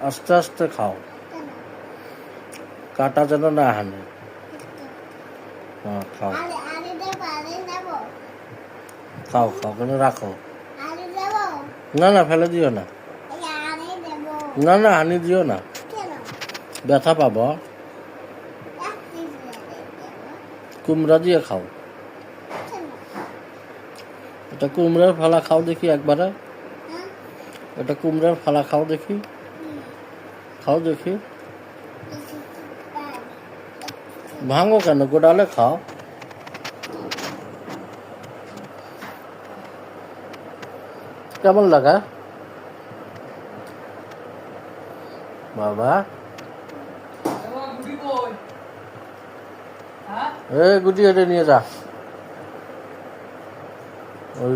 আস্তে আস্তে খাও, কাটা যেন না হানে। হ্যাঁ, খাও খাও খাও, কেন রাখো। না না, ফেলে দিও না। না না, হানি দিও না, ব্যথা পাবো। কুমড়া দিয়ে খাও। এটা কুমড়ার ফালা খাও দেখি একবারে। এটা কুমড়ার ফালা খাও দেখি, খাও দেখি। ভাঙো কেন, গোডালে খাও। কেমন লাগা বাবা? গুটি এটা নিয়ে যা। ওই